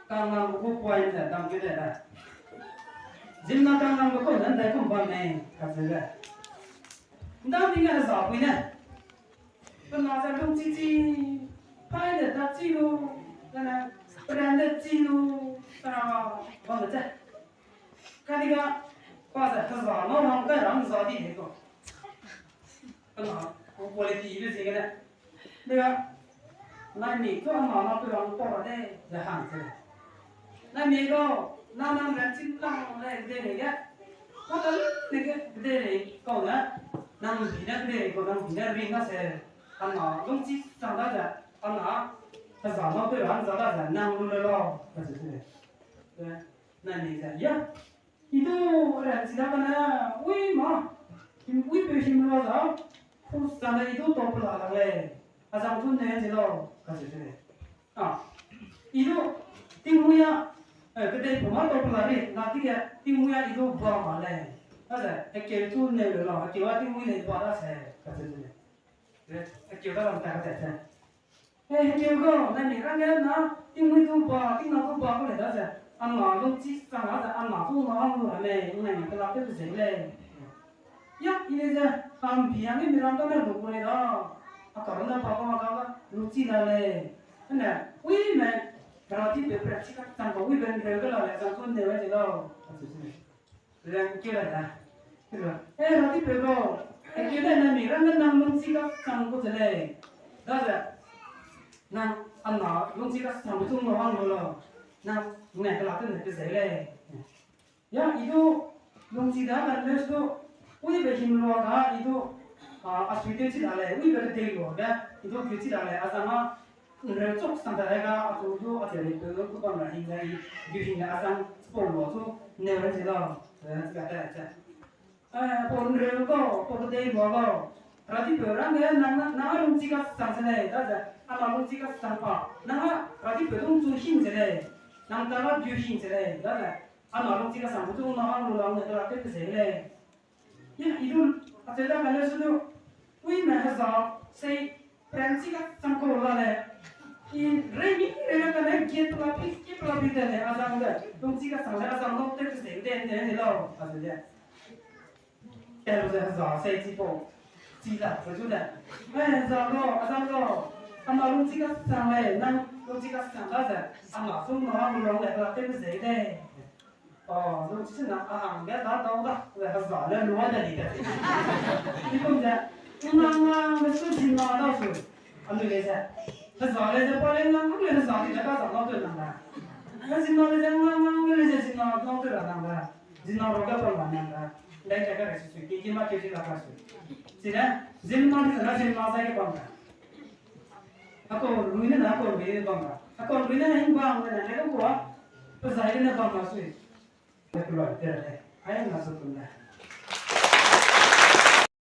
càng làm một cuộc quay là đam cái này là dìm nó càng làm một con lần đấy cũng bằng này cả gì đấy đam thì cái sao vậy nè con nào ra không chi chi phải để ta chi luôn cái này brand để chi luôn sao bằng được chưa cái này qua giờ cái sao nó không cái làm sao đi được con nào cuộc quality cái gì cái này được này mình có nó tôi làm qua đây là hàng thế này mình có nam人进浪来这里个，我等那个这里搞的，nam比那这里搞nam比那边那些，俺拿东西长大的，俺拿他长到对俺长大的，nam路了咯，那就是对，那你在呀，itu orang siapa na, wih mah, wih pesin lo dah, terus sana itu top lah lagi, asal tu nih je lo, kasih ah, itu tinggalnya cái đây của nó đâu là đi là cái kia tiêu mua đi đâu vào mà này đó là cái kiểu tu này rồi là kiểu tiêu mua này vào đó sẽ cái gì đấy cái kiểu đó làm sao cái gì cái kiểu đó này mình cái nó tiêu mua đâu vào tiêu nào đâu vào cái này đó sẽ ăn mà không chỉ sang đó là ăn mà tu nó ăn rồi này mình cái làm cái gì này ya ini je am biang ini miram tu nak lupa ni dah kalau nak apa apa luci lah le này ui mẹ berarti beberapa tanpa wih ben rega lah ya sangkun dewa je lo yang kira dah berarti bego kira nami ranga nang lung sika sangkut je dah je nang anna lung sika sangkut tu ngawang lo nang ngai kelak tu nanti je ya itu lung sika kan les tu wih behim lo dah itu aswiti sih dah le wih berdei lo dah itu kecil dah le asama người chúc sang tới cái chú chú ở đây từ lúc còn là hình này như hình là sang phổ lộ chú nếu là gì đó đấy cái này chứ phổ người có đây bỏ vào rồi thì biểu rằng cái năng lượng chỉ có sang thế này đó là năng lượng chỉ có sang phá năng rồi thì biểu dung chú hình thế này năng ta là chú hình thế này đó là năng lượng chỉ có sang chú năng lượng này là cái thế này nhưng ý luôn ở đây là cái này chú quý mẹ sao xây Francis sang cổ là này in remi rena kana get pelapis dene asam da dongsi ka sang asam no te se de ne lo asal ya kalau saya za sai ji po ji da so ju da za lo asam lo ama dongsi ka sang le nang dongsi ka sang da za ama so no ha lo le la te se de dongsi na ga da da la za le lo da ni da ni kom ja nang me su ji na da su anh được chưa? Thật rõ là giờ qua lên ngang không lên rõ thì đã có rõ được rằng là cái gì nó lên ngang lên giờ gì nó được rằng là gì nó rồi cái phần bản là đây là cái sự cái mà cái gì là cái sự gì đấy gì nó thì là gì nó sai cái phần là aku luin na aku luin bang aku luin na hình bang na này cái của tôi giải cái này bang mà suy cái loại thế này ai mà sao tụi này